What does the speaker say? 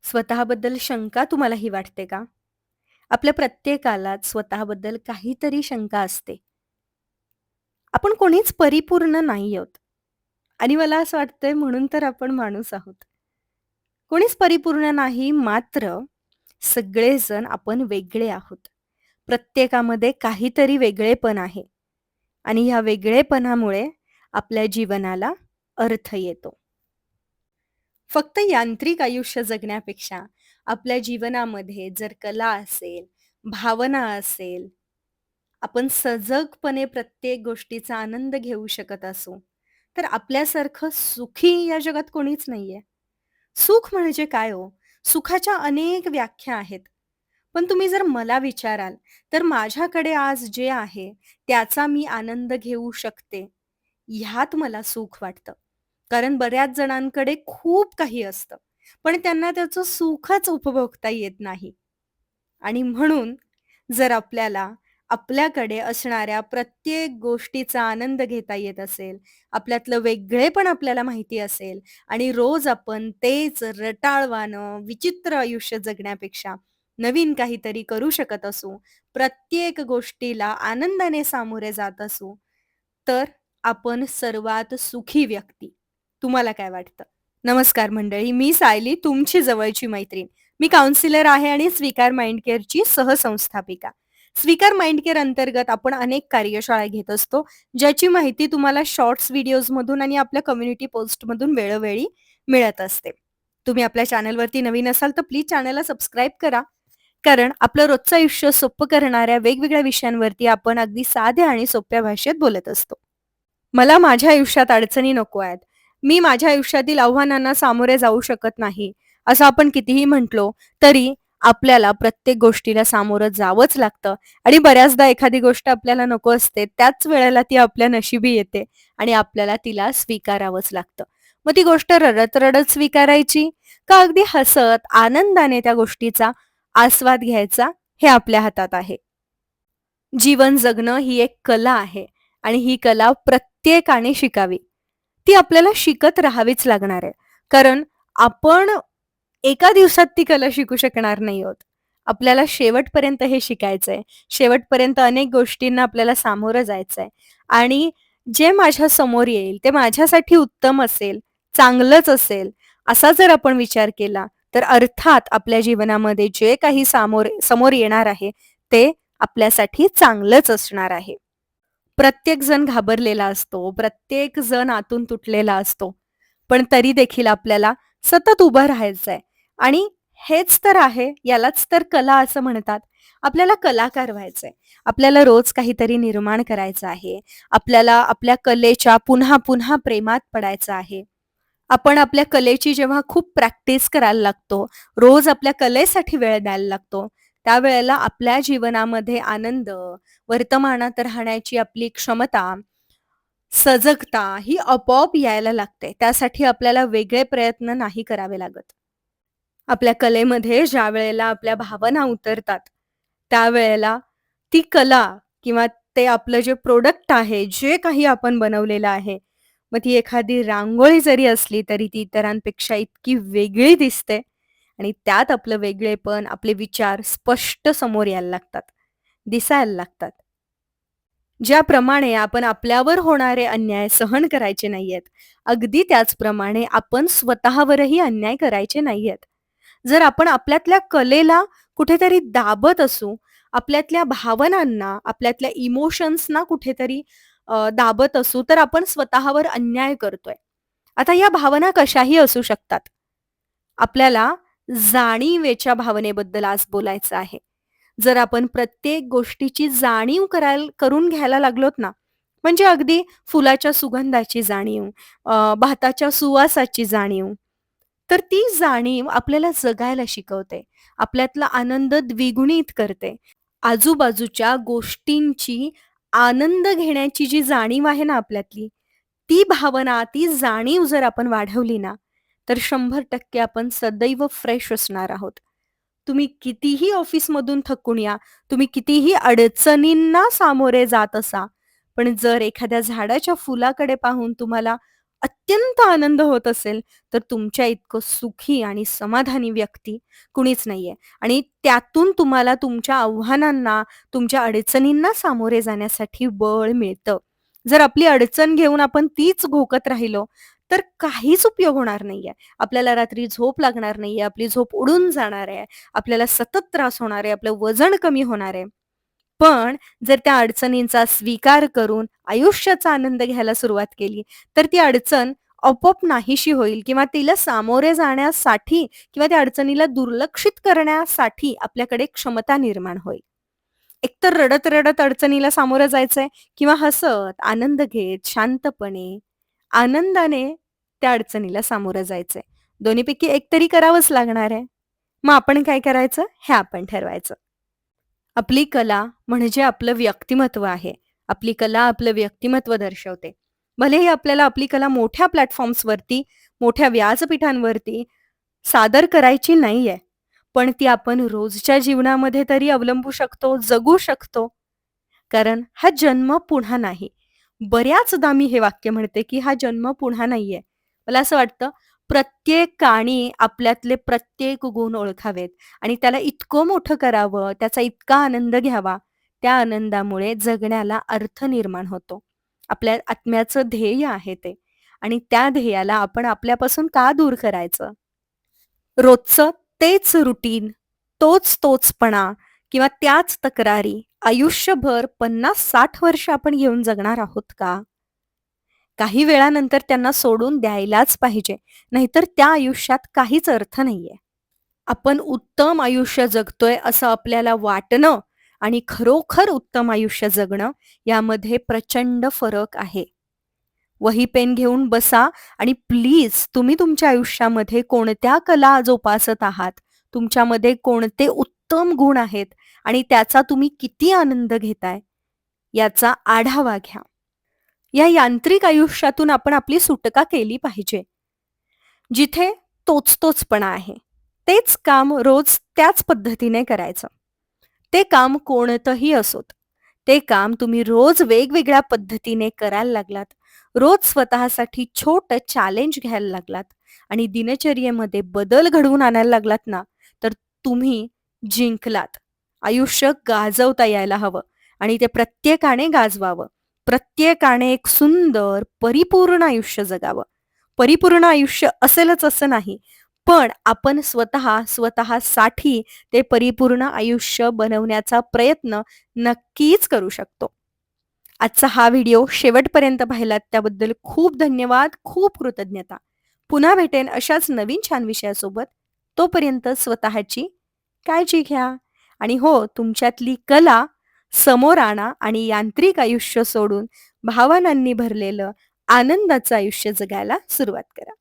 स्वतःबद्दल शंका तुम्हालाही वाटते का? आपल्या प्रत्येकालाच स्वतःबद्दल काहीतरी शंका असते. आपण कोणीच परिपूर्ण नाही आहोत आणि मला असं वाटतंय म्हणून तर आपण माणूस आहोत. कोणीच परिपूर्ण नाही, मात्र सगळेजण आपण वेगळे आहोत. प्रत्येकामध्ये काहीतरी वेगळेपण आहे आणि ह्या वेगळेपणामुळे आपल्या जीवनाला अर्थ येतो. फक्त यांत्रिक आयुष्य जगण्यापेक्षा आपल्या जीवनामध्ये जर कला असेल, भावना असेल, आपण सजगपणे प्रत्येक गोष्टीचा आनंद घेऊ शकत असू, तर आपल्यासारखं सुखी या जगात कोणीच नाहीये. सुख म्हणजे काय हो? सुखाच्या अनेक व्याख्या आहेत. पण तुम्ही जर मला विचाराल, तर माझ्याकडे आज जे आहे, त्याचा मी आनंद घेऊ शकते. ह्यात मला सुख वाटतं. कारण बऱ्याच जणांकडे खूप काही असतं, पण त्यांना त्याचं सुखच उपभोगता येत नाही. आणि म्हणून जर आपल्याला आपल्याकडे असणाऱ्या प्रत्येक गोष्टीचा आनंद घेता येत असेल, आपल्यातलं वेगळेपण आपल्याला माहिती असेल आणि रोज आपण तेच रटाळवाणं, विचित्र आयुष्य जगण्यापेक्षा नवीन काहीतरी करू शकत असू, प्रत्येक गोष्टीला आनंदाने सामोरे जात असू, तर आपण सर्वात सुखी व्यक्ती. तुम्हाला काय वाटतं? नमस्कार मंडळी, मी सायली तुमची जवळची मैत्रीण. मी काउन्सिलर आहे आणि स्वीकार माइंड केअरची सहसंस्थापिका. स्वीकार माइंड केअर अंतर्गत आपण अनेक कार्यशाळा घेत असतो, ज्याची माहिती तुम्हाला शॉर्ट्स व्हिडिओजमधून आणि आपल्या कम्युनिटी पोस्टमधून वेळोवेळी मिळत असते. तुम्ही आपल्या चॅनलवरती नवीन असाल तर प्लीज चॅनलला सबस्क्राईब करा. कारण आपलं रोजचं आयुष्य सोपं करणाऱ्या वेगवेगळ्या विषयांवरती आपण अगदी साध्या आणि सोप्या भाषेत बोलत असतो. मला माझ्या आयुष्यात अडचणी नको आहेत. मी माझ्या आयुष्यातील आव्हानांना सामोरे जाऊ शकत नाही, असं आपण कितीही म्हटलो, तरी आपल्याला प्रत्येक गोष्टीला सामोरं जावंच लागतं आणि बऱ्याचदा एखादी गोष्ट आपल्याला नको असते, त्याच वेळेला ती आपल्या नशिबी येते आणि आपल्याला तिला स्वीकारावंच लागतं. मग ती गोष्ट रडत-रडत स्वीकारायची का अगदी हसत, आनंदाने त्या गोष्टीचा आस्वाद घ्यायचा, हे आपल्या हातात आहे. जीवन जगणं ही एक कला आहे आणि ही कला प्रत्येकाने शिकावी. ती आपल्याला शिकत राहावीच लागणार आहे. कारण आपण एका दिवसात ती कला शिकू शकणार नाही आहोत. आपल्याला शेवटपर्यंत हे शिकायचंय. शेवटपर्यंत अनेक गोष्टींना आपल्याला सामोरं जायचंय आणि जे माझ्या समोर येईल ते माझ्यासाठी उत्तम असेल, चांगलंच असेल, असा जर आपण विचार केला, तर अर्थात आपल्या जीवनामध्ये जे काही समोर येणार आहे, ते आपल्यासाठी चांगलंच असणार आहे. प्रत्येक जण घाबरलेला असतो, प्रत्येक जण आतून तुटलेला असतो. पण तरी देखील आपल्याला सतत उभं राहायचंय आणि हेच तर आहे, यालाच तर कला असं म्हणतात. आपल्याला कलाकार व्हायचंय. आपल्याला रोज काहीतरी निर्माण करायचं आहे. आपल्याला आपल्या कलेच्या पुन्हा-पुन्हा प्रेमात पडायचं आहे. आपण आपल्या कलेची जेव्हा खूप प्रॅक्टिस करायला लागतो, रोज आपल्या कलेसाठी वेळ द्यायला लागतो, त्यावेळेला आपल्या जीवनामध्ये आनंद, वर्तमानात राहण्याची आपली क्षमता, सजगता ही आपोआप यायला लागते. त्यासाठी आपल्याला वेगळे प्रयत्न नाही करावे लागत. आपल्या कलेमध्ये ज्यावेळेला आपल्या भावना उतरतात, त्यावेळेला ती कला किंवा ते आपलं जे प्रॉडक्ट आहे, जे काही आपण बनवलेलं आहे, मग ती एखादी रांगोळी जरी असली, तरी ती इतरांपेक्षा इतकी वेगळी दिसते आणि त्यात आपलं वेगळेपण, आपले विचार स्पष्ट समोर यायला लागतात, दिसायला लागतात. ज्याप्रमाणे आपण आपल्यावर होणारे अन्याय सहन करायचे नाहीयेत, अगदी त्याचप्रमाणे आपण स्वतःवरही अन्याय करायचे नाहीयेत. जर आपण आपल्यातल्या कलेला कुठेतरी दाबत असू, आपल्यातल्या भावनांना, आपल्यातल्या इमोशन्सना कुठेतरी दाबत असू, तर आपण स्वतःवर अन्याय करतोय. आता या भावना कशाही असू शकतात. आपल्याला जाणीवेच्या भावनेबद्दल आज बोलायचं आहे. जर आपण प्रत्येक गोष्टीची जाणीव करून घ्यायला लागलोत ना, म्हणजे अगदी फुलाच्या सुगंधाची जाणीव, भाताच्या सुवासाची जाणीव, तर ती जाणीव आपल्याला जगायला शिकवते. आपल्यातला आनंद द्विगुणित करते. आजूबाजूच्या गोष्टींची आनंद घेण्याची जी जाणीव आहे ना आपल्यातली, ती भावना, ती जाणीव जर आपण वाढवली ना, तर 100% आपण सदैव फ्रेश असणार आहोत. तुम्ही कितीही ऑफिसमधून थकून या, तुम्ही कितीही अडचणींना सामोरे जात असा, पण जर एखाद्या झाडाच्या फुलाकडे पाहून तुम्हाला अत्यंत आनंद होत असेल, तर तुमच्या इतकं सुखी आणि समाधानी व्यक्ती कुणीच नाहीये आणि त्यातून तुम्हाला तुमच्या आव्हानांना, तुमच्या अडचणींना सामोरे जाण्यासाठी बळ मिळतं. जर आपली अडचण घेऊन आपण तीच घोकत राहिलो, तर काहीच उपयोग होणार नाहीये. आपल्याला रात्री झोप लागणार नाहीये, आपली झोप उडून जाणार आहे, आपल्याला सतत त्रास होणार आहे, आपलं वजन कमी होणार आहे. पण जर त्या अडचणींचा स्वीकार करून आयुष्याचा आनंद घ्यायला सुरुवात केली, तर ती अडचण आपोआप नाहीशी होईल किंवा तिला सामोरे जाण्यासाठी किंवा त्या अडचणीला दुर्लक्षित करण्यासाठी आपल्याकडे क्षमता निर्माण होईल. एकतर रडत-रडत अडचणीला सामोरं जायचंय किंवा हसत, आनंद घेत, शांतपणे, आनंदाने त्या अडचणीला सामोरं जायचंय. दोन्हीपैकी एक तरी करावंच लागणार आहे. मग आपण काय करायचं हे आपण ठरवायचं. आपली कला म्हणजे आपलं व्यक्तिमत्व आहे. आपली कला आपलं व्यक्तिमत्व दर्शवते. भलेही आपल्याला आपली कला मोठ्या प्लॅटफॉर्म्सवरती, मोठ्या व्यासपीठांवरती सादर करायची नाहीये. पण ती आपण रोजच्या जीवनामध्ये तरी अवलंबू शकतो, जगू शकतो. कारण हा जन्म पुन्हा नाही. बऱ्याचदा मी हे वाक्य म्हणते, की हा जन्म पुन्हा नाहीये. मला असं वाटतं, प्रत्येकाने आपल्यातले प्रत्येक गुण ओळखावेत आणि त्याला इतकं मोठं करावं, त्याचा इतका आनंद घ्यावा, त्या आनंदामुळे जगण्याला अर्थ निर्माण होतो. आपल्या आत्म्याचं ध्येय आहे ते आणि त्या ध्येयाला आपण आपल्यापासून का दूर करायचं? रोजचं तेच रुटीन, तोचपणा किंवा त्याच तक्रारी आयुष्यभर 50-60 वर्ष आपण घेऊन जगणार आहोत का? काही वेळानंतर त्यांना सोडून द्यायलाच पाहिजे. नाहीतर त्या आयुष्यात काहीच अर्थ नाहीये. आपण उत्तम आयुष्य जगतोय असं आपल्याला वाटणं आणि खरोखर उत्तम आयुष्य जगणं यामध्ये प्रचंड फरक आहे. वही पेन घेऊन बसा आणि प्लीज तुम्ही तुमच्या आयुष्यामध्ये कोणत्या कला जोपासत आहात, तुमच्यामध्ये कोणते उत्तम गुण आहेत आणि त्याचा तुम्ही किती आनंद घेताय, याचा आढावा घ्या. या यांत्रिक आयुष्यातून आपण आपली सुटका केली पाहिजे. जिथे तोचपणा आहे. तेच काम रोज त्याच पद्धतीने करायचं. ते काम कोणतंही असोत. ते काम तुम्ही रोज वेगवेगळ्या पद्धतीने करायला लागलात. रोज स्वतःसाठी छोटं चॅलेंज घ्यायला लागलात आणि दिनचर्येमध्ये बदल घडवून आणायला लागलात ना, तर तुम्ही जिंकलात. आयुष्य गाजवता यायला हवं आणि ते प्रत्येकाने गाजवावं. प्रत्येकाने एक सुंदर, परिपूर्ण आयुष्य जगावं. परिपूर्ण आयुष्य असेलच असं नाही, पण आपण स्वतःसाठी ते परिपूर्ण आयुष्य बनवण्याचा प्रयत्न नक्कीच करू शकतो. आजचा हा व्हिडिओ शेवटपर्यंत पाहिलात त्याबद्दल खूप धन्यवाद, खूप कृतज्ञता. पुन्हा भेटेन अशाच नवीन छान विषयासोबत. तोपर्यंत स्वतःची काळजी घ्या आणि हो, तुमच्यातली कला समोर आणा आणि यांत्रिक आयुष्य सोडून भावनांनी भरलेलं आनंदाचं आयुष्य जगायला सुरुवात करा.